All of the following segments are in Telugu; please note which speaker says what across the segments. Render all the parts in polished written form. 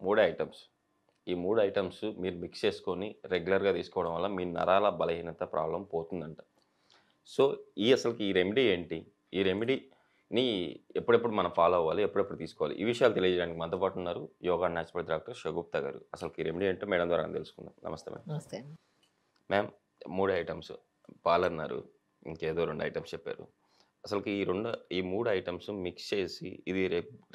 Speaker 1: 3 ఐటెమ్స్. ఈ 3 ఐటెమ్స్ మీరు మిక్స్ చేసుకొని రెగ్యులర్‌గా తీసుకోవడం వల్ల మీ నరాల బలహీనత ప్రాబ్లమ్ పోతుందంట. సో, అసలకి ఈ రెమెడీ ఏంటి? ఈ రెమెడీని ఎప్పుడెప్పుడు మనం ఫాలో అవ్వాలి? ఎప్పుడెప్పుడు తీసుకోవాలి? ఈ విషయాలు తెలియజేయడానికి మనతో పాటు ఉన్నారు యోగా అండ్ నేచురోపతి డాక్టర్ శివగుప్తా గారు. అసలకి ఈ రెమెడీ ఏంటో మేడం ద్వారా తెలుసుకుందాం. నమస్తే మ్యామ్.
Speaker 2: నమస్తే.
Speaker 1: మ్యామ్ 3 ఐటెమ్స్ పాలన్నారు. ఇంకేదో 2 ఐటెమ్స్ చెప్పారు. అసలకి ఈ 3 ఐటెమ్స్ మిక్స్ చేసి ఇది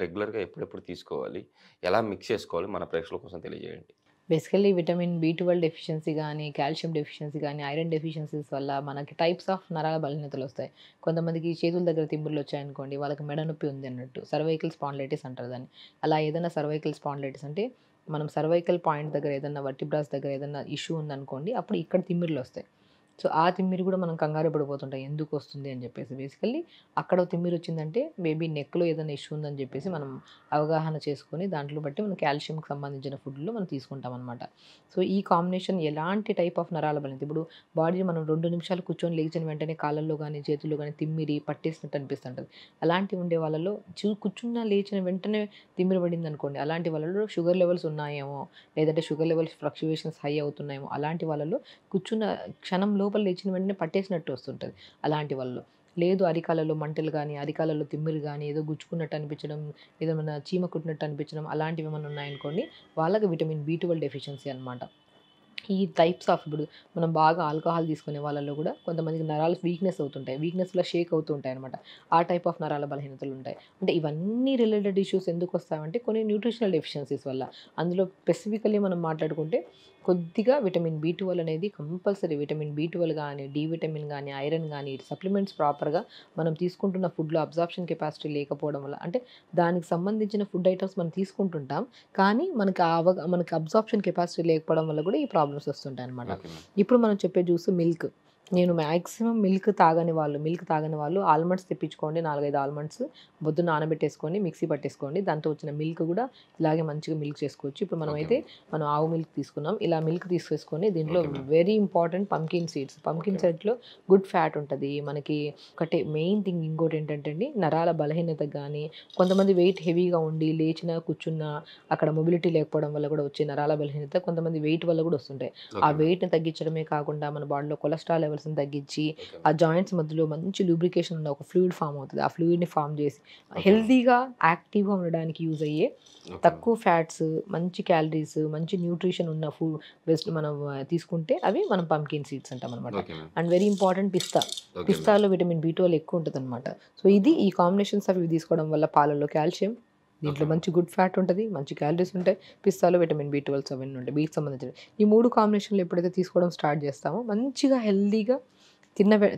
Speaker 1: రెగ్యులర్‌గా ఎప్పుడెప్పుడు తీసుకోవాలి? ఎలా మిక్స్ చేసుకోవాలి? మన ప్రేక్షకుల కోసం తెలియజేయండి.
Speaker 2: బేసికల్లీ విటమిన్ బి12 డెఫిషియన్సీ గానీ, కాల్షియం డెఫిషియన్సీ గానీ, ఐరన్ డెఫిషియన్సీస్ వల్ల మనకి టైప్స్ ఆఫ్ నరాల బలహీనతలొస్తాయి. కొంతమందికి చేతుల దగ్గర తిమ్మిర్లొచ్చాయనుకోండి, వాళ్ళకి మెడ నొప్పి ఉంది అన్నట్టు. సర్వైకల్ స్పాండిలైటిస్ అంటారు దాన్ని. అలా ఏదైనా సర్వైకల్ స్పాండిలైటిస్ అంటే, మనం సర్వైకల్ పాయింట్ దగ్గర ఏదన్నా వర్టిబ్రాస్ దగ్గర ఏదన్నా ఇష్యూ ఉందనుకోండి, అప్పుడు ఇక్కడ తిమ్మిర్లొస్తాయి. సో, ఆ తిమ్మిరి గూడా మనం కంగారు పడిపోతుంటాం. ఎందుకొస్తుంది అని జెప్పేసి. బేసికల్లీ అక్కడ తిమ్మిరొచ్చిందంటే మేబీ నెక్‌లో ఏదైనా ఇష్యూ ఉందని జెప్పేసి మనం అవగాహన చేసుకొని దాంట్లో బట్టి మనం కాల్షియంకి సంబంధించిన ఫుడ్‌లు మనం తీసుకుంటామనమాట. సో, ఈ కాంబినేషన్ ఎలాంటి టైప్ ఆఫ్ నరాల బలహీనత ఇప్పుడు బాడీ మనం 2 నిమిషాలు కూర్చొని లేచిన వెంటనే కాళ్ళల్లో గానీ, చేతుల్లో గానీ తిమ్మిరి పట్టేసినట్టు అనిపిస్తుంటది. అలాంటి ఉండే వాళ్ళలో కూర్చున్న లేచిన వెంటనే తిమ్మిరి పడిందనుకోండి, అలాంటి వాళ్ళలో షుగర్ లెవెల్స్ ఉన్నాయేమో, లేదంటే షుగర్ లెవెల్స్ ఫ్లక్చుయేషన్స్ హై అవుతున్నాయేమో, అలాంటి వాళ్ళలో కూర్చున్న క్షణం లోపల లేచిన వెంటనే పట్టేసినట్టు వస్తుంటది. అలాంటి వాళ్ళలో. లేదు అరికాళ్ళలో మంటలు గానీ, అరికాళ్ళలో తిమ్మిరి గానీ, ఏదో గుచ్చుకున్నట్టు అనిపించడం, ఏదేమన్నా చీమ కుట్టినట్టు అనిపించడం అలాంటివి ఏమన్నా ఉన్నాయనుకోండి, వాళ్ళకి విటమిన్ బి12 డెఫిషియన్సీ అనమాట. ఈ టైప్స్ ఆఫ్ ఇప్పుడు మనం బాగా ఆల్కహాల్ తీసుకునే వాళ్ళలో కూడా కొంతమందికి నరాలు వీక్‌నెస్ అవుతుంటాయి. వీక్‌నెస్‌లో షేక్ అవుతూ ఉంటాయన్నమాట. ఆ టైప్ ఆఫ్ నరాల బలహీనతలుంటాయి. అంటే ఇవన్నీ రిలేటెడ్ ఇష్యూస్ ఎందుకొస్తాయంటే కొన్ని న్యూట్రిషనల్ డెఫిషియన్సీస్ వల్ల. అందులో స్పెసిఫికల్లీ మనం మాట్లాడుకుంటే కొద్దిగా విటమిన్ బి12 అనేది కంపల్సరీ. విటమిన్ బి12 గానీ, డి విటమిన్ గానీ, ఐరన్ గానీ సప్లిమెంట్స్ ప్రాపర్‌గా మనం తీసుకుంటున్న ఫుడ్‌లో అబ్జార్ప్షన్ కెపాసిటీ లేకపోవడం వల్ల అంటే దానికి సంబంధించిన ఫుడ్ ఐటెమ్స్ మనం తీసుకుంటుంటాం. కానీ మనకి అబ్జార్ప్షన్ కెపాసిటీ లేకపోవడం వల్ల కూడా ఈ ప్రాబ్లమ్స్ వస్తుంటాయన్నమాట.
Speaker 1: Okay ma'am.
Speaker 2: ఇప్పుడు మనం చెప్పే జ్యూస్ మిల్క్. నేను మాక్సిమం మిల్క్ తాగని వాళ్ళు ఆల్మండ్స్ తెప్పించుకోండి. 4, 5 ఆల్మండ్స్ పొద్దున్న నానబెట్టేసుకొని మిక్సీ పట్టేసుకోండి. దాంతో వచ్చిన మిల్క్ కూడా ఇలాగే మంచిగా మిల్క్ చేసుకోవచ్చు. ఇప్పుడు
Speaker 1: ఓకే
Speaker 2: మనమైతే
Speaker 1: మ్యామ్.
Speaker 2: ఆవు మిల్క్ తీసుకున్నాం. ఇలా మిల్క్ తీసేసుకొని దీంట్లో
Speaker 1: okay ma'am.
Speaker 2: Very important pumpkin seeds.
Speaker 1: Okay
Speaker 2: pumpkin
Speaker 1: ma'am.
Speaker 2: సీడ్స్‌లో గుడ్ ఫ్యాట్ ఉంటది. మనకి ఒకటే మెయిన్ థింగ్ ఇంకోటేంటంటే అండి నరాల బలహీనతకు గానీ, కొంతమంది వెయిట్ హెవీగా ఉండి లేచినా, కూర్చున్నా అక్కడ మొబిలిటీ లేకపోవడం వల్ల కూడా వచ్చే నరాల బలహీనత కొంతమంది వెయిట్ వల్ల కూడా వస్తుంటాయి. ఆ
Speaker 1: ఓకే మ్యామ్.
Speaker 2: వెయిట్‌ని తగ్గించడమే కాకుండా మన బాడీలో కొలెస్ట్రాల్ లెవెల్స్‌ని తగ్గించి,
Speaker 1: ఓకే
Speaker 2: ఆ
Speaker 1: మ్యామ్.
Speaker 2: జాయింట్స్ మధ్యలో మంచి లూబ్రికేషన్ ఉన్న ఒక ఫ్లూయిడ్ ఫార్మ్ అవుతది. ఆ ఫ్లూయిడ్‌ని ఫార్మ్ చేసి
Speaker 1: ఓకే మ్యామ్.
Speaker 2: హెల్తీగా, యాక్టివ్‌గా ఉండడానికి యూజ్ అయ్యే
Speaker 1: ఓకే మ్యామ్.
Speaker 2: తక్కువ ఫ్యాట్స్, మంచి క్యాలరీస్, మంచి న్యూట్రిషన్ ఉన్న మనం తీసుకుంటే అవి మనం పంకిన్ సీడ్స్ అంటామనమాట.
Speaker 1: Okay ma'am.
Speaker 2: And very important పిస్తా.
Speaker 1: Okay ma'am.
Speaker 2: పిస్తాలో విటమిన్ బి12 ఎక్కువ ఉంటదనమాట. సో, ఇది ఈ కాంబినేషన్స్ అవి తీసుకోవడం వల్ల పాలల్లో కాల్షియం,
Speaker 1: ఓకే
Speaker 2: దీంట్లో
Speaker 1: మ్యామ్.
Speaker 2: మంచి గుడ్ ఫ్యాట్ ఉంటది. మంచి క్యాలరీస్ ఉంటాయి. పిస్తాలో విటమిన్ బి12 అవన్నీ ఉంటాయి. వీటికి సంబంధించినవి. ఈ 3 కాంబినేషన్‌లు ఎప్పుడైతే తీసుకోవడం స్టార్ట్ చేస్తామో మంచిగా హెల్తీగా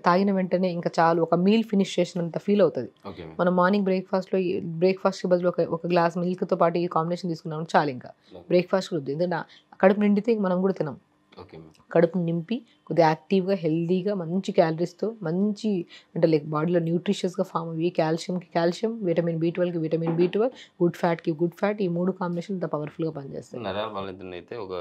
Speaker 2: తాగిన వెంటనే ఇంకా చాలు ఒక మీల్ ఫినిష్ చేసినంత ఫీల్ అవుతది.
Speaker 1: Okay ma'am.
Speaker 2: మనం మార్నింగ్ బ్రేక్‌ఫాస్ట్‌కి బదులు ఒక గ్లాస్ మిల్క్‌తో పాటు ఈ కాంబినేషన్ తీసుకున్నామంటే చాలింకా.
Speaker 1: ఓకే.
Speaker 2: బ్రేక్‌ఫాస్ట్ కూడా వద్దు. ఎందుకంటే కడుపు నిండితే మనం కూడా తినం.
Speaker 1: Okay ma'am.
Speaker 2: కడుపు నింపి కొద్దిగా యాక్టివ్‌గా, హెల్తీగా మంచి క్యాలరీస్‌తో మంచి అంటే లైక్ బాడీలో న్యూట్రిషియస్‌గా ఫార్మ్ అయ్యి కాల్షియంకి కాల్షియం, విటమిన్ బి12కి విటమిన్ బి12, గుడ్ ఫ్యాట్‌కి గుడ్ ఫ్యాట్ ఈ 3 కాంబినేషన్ ఇంత పవర్‌ఫుల్‌గా పనిచేస్తాయి.
Speaker 1: నరాల బలహీనతనైతే ఒక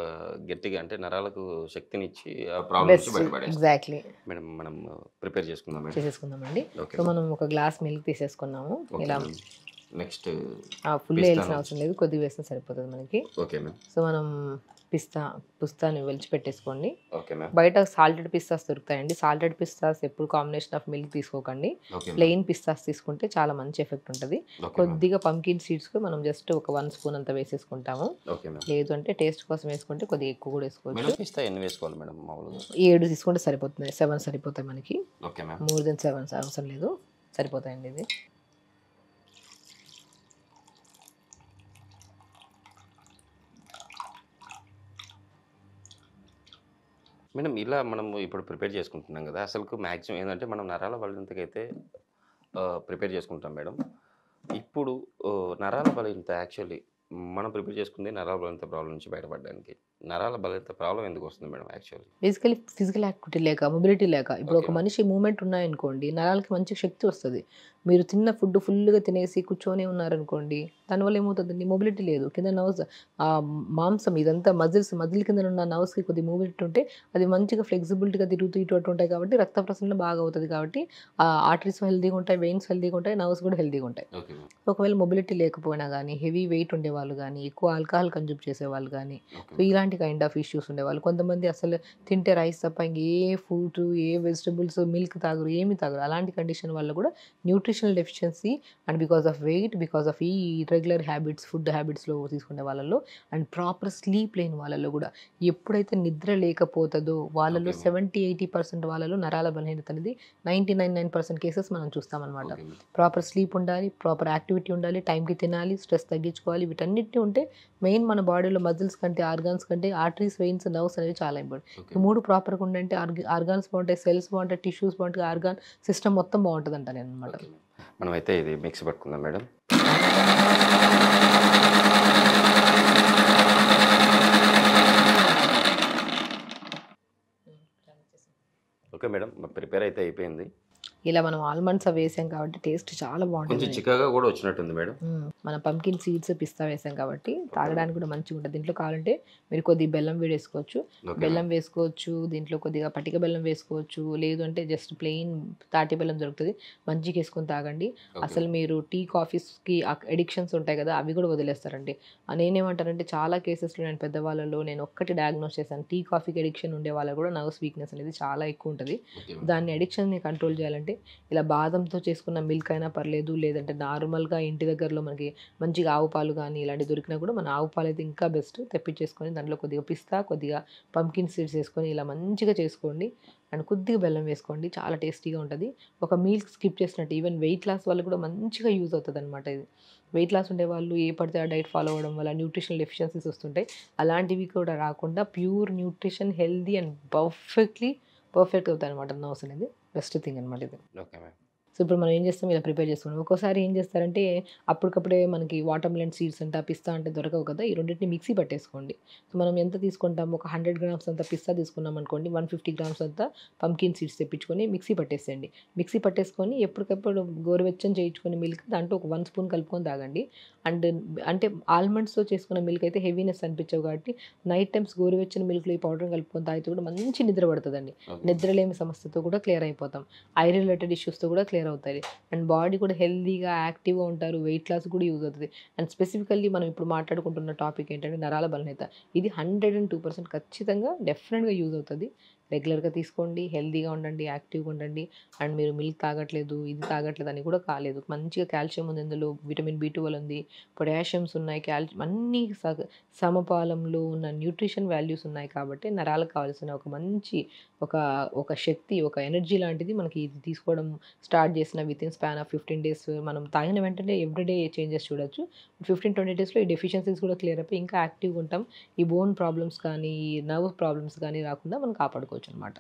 Speaker 1: గట్టిగా అంటే నరాలకు శక్తినిచ్చి ఆ ప్రాబ్లమ్ నుంచి
Speaker 2: బెస్ట్
Speaker 1: బయటపడేస్తాయి.
Speaker 2: ఎగ్జాక్ట్‌లీ.
Speaker 1: మేడం మనం ప్రిపేర్ చేసుకుందాం మేడం.
Speaker 2: చేసేసుకుందామండి.
Speaker 1: Okay
Speaker 2: so,
Speaker 1: ma'am.
Speaker 2: మనం ఒక గ్లాస్ మిల్క్ తీసేసుకున్నాము.
Speaker 1: ఓకే
Speaker 2: ఇలా
Speaker 1: మ్యామ్. నెక్స్ట్
Speaker 2: ఫుల్
Speaker 1: పిస్తాను.
Speaker 2: ఏయాల్సిన అవసరం లేదు. కొద్దిగా వేసినా సరిపోతది మనకి.
Speaker 1: Okay ma'am.
Speaker 2: సో, మనం పిస్తాని ఒలిచిపెట్టేసుకోండి.
Speaker 1: Okay ma'am.
Speaker 2: బయట సాల్టెడ్ పిస్తాస్ దొరుకుతాయండి. సాల్టెడ్ పిస్తాస్ ఎప్పుడు కాంబినేషన్ ఆఫ్ మిల్క్ తీసుకోకండి.
Speaker 1: Okay ma'am.
Speaker 2: ప్లెయిన్ పిస్తాస్ తీసుకుంటే చాలా మంచి ఎఫెక్ట్ ఉంటది.
Speaker 1: Okay ma'am.
Speaker 2: కొద్దిగా పంకిన్ సీడ్స్ మనం జస్ట్ ఒక 1 స్పూన్ అంత వేసేసుకుంటాము.
Speaker 1: Okay ma'am.
Speaker 2: లేదు అంటే టేస్ట్ కోసం వేసుకుంటే కొద్దిగా ఎక్కువ కూడా
Speaker 1: మేడం
Speaker 2: వేసుకోవచ్చు.
Speaker 1: పిస్తా ఎన్ని వేసుకోవాలి మేడం మామూలుగా?
Speaker 2: 7 తీసుకుంటే సరిపోతుంది. 7 సరిపోతాయి మనకి.
Speaker 1: Okay ma'am.
Speaker 2: మోర్ దెన్ 7 అవసరం లేదు. సరిపోతాయండి ఇది.
Speaker 1: మేడం ఇలా మనం ఇప్పుడు ప్రిపేర్ చేసుకుంటున్నాం కదా! అసలుకు మాక్సిమం ఏందంటే మనం నరాల బలహీనతకైతే ప్రిపేర్ చేసుకుంటాం మేడం. ఇప్పుడు నరాల బలహీనత యాక్చువల్లీ మనం ప్రిపేర్ చేసుకుంది నరాల బలహీనత ప్రాబ్లమ్ నుంచి బయటపడడానికి. నరాల బలహీనత ప్రాబ్లం ఎందుకు వస్తుంది madam actually?
Speaker 2: Basically physical activity లేక, మొబిలిటీ లేక. ఇప్పుడు
Speaker 1: ఓకే
Speaker 2: ఒక
Speaker 1: మేడం.
Speaker 2: మనిషి మూవ్‌మెంట్ ఉన్నాయనుకోండి, నరాలకి మంచి శక్తి వస్తది. మీరు తిన్న ఫుడ్ ఫుల్‌గా తినేసి కూర్చొనే ఉన్నారనుకోండి, దానివల్ల ఏమవుతదండి మొబిలిటీ లేదు. కింద నర్వ్స్ మాంసం ఇదంతా మజిల్ కింద ఉన్న నర్వ్స్‌కి కొద్దిగా మూవ్‌మెంట్ ఉంటే అది మంచిగా ఫ్లెక్సిబిలిటీగా తిరుగుతూ ఇటు అటు ఉంటాయి కాబట్టి రక్త ప్రసరణ బాగా అవుతది కాబట్టి ఆర్టరీస్ హెల్తీగా ఉంటాయి, వెయిన్స్ హెల్తీగా ఉంటాయి, నర్వ్స్ కూడా హెల్తీగా ఉంటాయి.
Speaker 1: Okay madam.
Speaker 2: ఒకవేళ మొబిలిటీ లేకపోయినా గానీ, హెవీ వెయిట్ ఉండేవాళ్ళు గానీ, ఎక్కువ ఆల్కహాల్ కన్జ్యూమ్ చేసేవాళ్ళు గానీ,
Speaker 1: ఓకే
Speaker 2: సో
Speaker 1: మేడం.
Speaker 2: ఇలాంటి కైండ్ ఆఫ్ ఇష్యూస్ ఉండేవాళ్ళు. కొంతమంది అసలు తింటే రైస్ తప్ప ఇంక ఏ ఫ్రూటు, ఏ వెజిటబుల్స్, మిల్క్ తాగరు, ఏమి తాగరు. అలాంటి కండిషన్ వల్ల కూడా nutritional deficiency and because of weight, because of ఈ ఇర్రెగ్యులర్ హ్యాబిట్స్, ఫుడ్ హ్యాబిట్స్‌లో తీసుకునే వాళ్ళలో అండ్ ప్రాపర్ స్లీప్ లేని వాళ్ళలో కూడా ఎప్పుడైతే నిద్ర లేకపోతదో వాళ్ళలో
Speaker 1: ఓకే మేడం.
Speaker 2: 70-80% వాళ్ళలో నరాల బలహీనత అనేది 99% కేసెస్ మనం చూస్తామనమాట.
Speaker 1: Okay madam.
Speaker 2: ప్రాపర్ స్లీప్ ఉండాలి, ప్రాపర్ యాక్టివిటీ ఉండాలి, టైంకి తినాలి, స్ట్రెస్ తగ్గించుకోవాలి. వీటన్నిటిని ఉంటే మెయిన్ మన బాడీలో మజిల్స్ కంటే, ఆర్గాన్స్ కంటే ఆర్టరీస్, వెయిన్స్, నర్వ్స్ అనేవి చాలా ఇంపార్టెంట్.
Speaker 1: ఓకే
Speaker 2: ఈ 3 ప్రాపర్‌గా ఉండంటే ఆర్గాన్స్ బావుంటాయి, సెల్స్ బావుంటాయి, టిష్యూస్ బావుంటాయి, ఆర్గాన్ సిస్టమ్ మొత్తం బావుంటదంట నేననమాట.
Speaker 1: Okay madam. మనమైతే ఇది మిక్సీ పట్టుకుందాం మేడం. Okay madam. ప్రిపేర్ అయితే అయిపోయింది.
Speaker 2: ఇలా మనం ఆల్మండ్స్ అవి వేసాం కాబట్టి టేస్ట్ చాలా
Speaker 1: కొంచెం
Speaker 2: బావుంటది.
Speaker 1: చిక్కగా కూడా వచ్చినట్టుంది మేడం.
Speaker 2: మన పంకిన్ సీడ్స్, పిస్తా వేసాం కాబట్టి
Speaker 1: ఓకే మేడం.
Speaker 2: తాగడానికి కూడా మంచిగుంటది. దీంట్లో కావాలంటే మీరు కొద్దిగా బెల్లం వేసుకోవచ్చు.
Speaker 1: ఓకే
Speaker 2: బెల్లం
Speaker 1: మేడం.
Speaker 2: వేసుకోవచ్చు. దీంట్లో కొద్దిగా పటిక బెల్లం వేసుకోవచ్చు. లేదు అంటే జస్ట్ ప్లెయిన్ తాటి బెల్లం దొరుకుతది. మజ్జిగేసుకొని తాగండి.
Speaker 1: ఓకే
Speaker 2: అసలు
Speaker 1: మేడం.
Speaker 2: మీరు టీ, కాఫీస్‌కి అడిక్షన్స్ ఉంటాయి కదా! అవి కూడా వదిలేస్తారండి. నేనేమంటానంటే చాలా కేసెస్‌లో నేను పెద్దవాళ్ళలో నేను ఒక్కటి డయాగ్నోస్ చేశాను. టీ, కాఫీకి అడిక్షన్ ఉండే వాళ్ళలో కూడా నర్వ్స్ వీక్‌నెస్ అనేది చాలా ఎక్కువ ఉంటది.
Speaker 1: Okay madam.
Speaker 2: దాన్ని అడిక్షన్‌ని కంట్రోల్ చేయాలంటే ఇలా బాదంతో చేసుకున్న మిల్క్ అయినా పర్లేదు. లేదంటే నార్మల్‌గా ఇంటి దగ్గరలో మనకి మంచిగా ఆవు పాలు గానీ, ఇలాంటివి దొరికినా కూడా మన ఆవు పాలైతే ఇంకా బెస్ట్. తెప్పించేసుకొని దాంట్లో కొద్దిగా పిస్తా, కొద్దిగా పంకిన్ సీడ్స్ ఏసుకొని ఇలా మంచిగా చేసుకోండి. అండ్ కొద్దిగా బెల్లం వేసుకోండి. చాలా టేస్టీగా ఉంటది. ఒక మీల్ స్కిప్ చేసినట్టు ఈవెన్ వెయిట్ లాస్ వాళ్ళకి కూడా మంచిగా యూజ్ అవుతదనమాట ఇది. వెయిట్ లాస్ ఉండేవాళ్ళు ఏ పడితే ఆ డైట్ ఫాలో అవ్వడం వల్ల న్యూట్రిషనల్ డెఫిషియన్సీస్ వస్తుంటాయి. అలాంటివి కూడా రాకుండా pure nutrition, healthy and perfect అవుతాయనమాట నర్వ్స్ అనేది. బెస్ట్ థింగ్ అనమాట ఇది.
Speaker 1: Okay madam.
Speaker 2: సో, ఇప్పుడు మనం ఏం చేస్తాం ఇలా ప్రిపేర్ చేసుకున్నాం. ఒక్కోసారి ఏం చేస్తారంటే అప్పటికప్పుడే మనకి వాటర్ మిలన్ సీడ్స్ అంట, పిస్తా అంటే దొరకవు కదా! ఈ రెండిటిని మిక్సీ పట్టేసుకోండి. సో, మనం ఎంత తీసుకుంటాం ఒక 100 గ్రామ్స్ అంత పిస్తా తీసుకున్నాం అనుకోండి. 150 గ్రామ్స్ అంత పంకిన్ సీడ్స్ తెప్పించుకొని మిక్సీ పట్టేసేయండి. మిక్సీ పట్టేసుకొని ఎప్పటికప్పుడు గోరువెచ్చని చేయించుకొని మిల్క్ దాంట్లో ఒక 1 స్పూన్ కలుపుకొని తాగండి. అండ్ అంటే ఆల్మండ్స్‌తో చేసుకున్న మిల్క్ అయితే హెవీనెస్ అనిపించవు కాబట్టి నైట్ టైమ్స్ గోరువెచ్చని మిల్క్‌లో ఈ పౌడర్‌ని కలుపుకొని తాగితే కూడా మంచి నిద్ర పడతదండి.
Speaker 1: ఓకే.
Speaker 2: నిద్రలేమి సమస్యతో కూడా క్లియర్ అయిపోతాం. ఐ రిలేటెడ్ ఇష్యూస్‌తో కూడా క్లియర్ అవుతాయి. అండ్ బాడీ కూడా హెల్తీగా, యాక్టివ్‌గా ఉంటారు. వెయిట్ లాస్ కూడా యూజ్ అవుతది. అండ్ స్పెసిఫికల్లీ మనం ఇప్పుడు మాట్లాడుకుంటున్న టాపిక్ ఏంటంటే నరాల బలహీనత. ఇది 102% ఖచ్చితంగా డెఫినిట్‌గా యూజ్ అవుతది. రెగ్యులర్‌గా తీసుకోండి. హెల్తీగా ఉండండి. యాక్టివ్‌గా ఉండండి. అండ్ మీరు మిల్క్ తాగట్లేదు, ఇది తాగట్లేదు అని కూడా కాలేదు. మంచిగా కాల్షియం ఉంది ఇందులో. విటమిన్ బి12 ఉంది. పొటాషియమ్స్ ఉన్నాయి. కాల్షియం అన్నీ సమపాలంలో ఉన్న న్యూట్రిషన్ వాల్యూస్ ఉన్నాయి కాబట్టి నరాలకు కావాల్సిన ఒక మంచి ఒక ఒక శక్తి, ఒక ఎనర్జీ లాంటిది మనకి ఇది తీసుకోవడం స్టార్ట్ చేసిన వితిన్ స్పాన్ ఆఫ్ 15 డేస్ మనం తాగిన వెంటనే ఎవ్రీడే చేంజెస్ చూడొచ్చు. 15-20 డేస్‌లో ఈ డెఫిషియన్సీస్ కూడా క్లియర్ అయిపోయి ఇంకా యాక్టివ్‌గా ఉంటాం. ఈ బోన్ ప్రాబ్లమ్స్ కానీ, ఈ నర్వ్ ప్రాబ్లమ్స్ కానీ రాకుండా మనం కాపాడుకోవచ్చనమాట.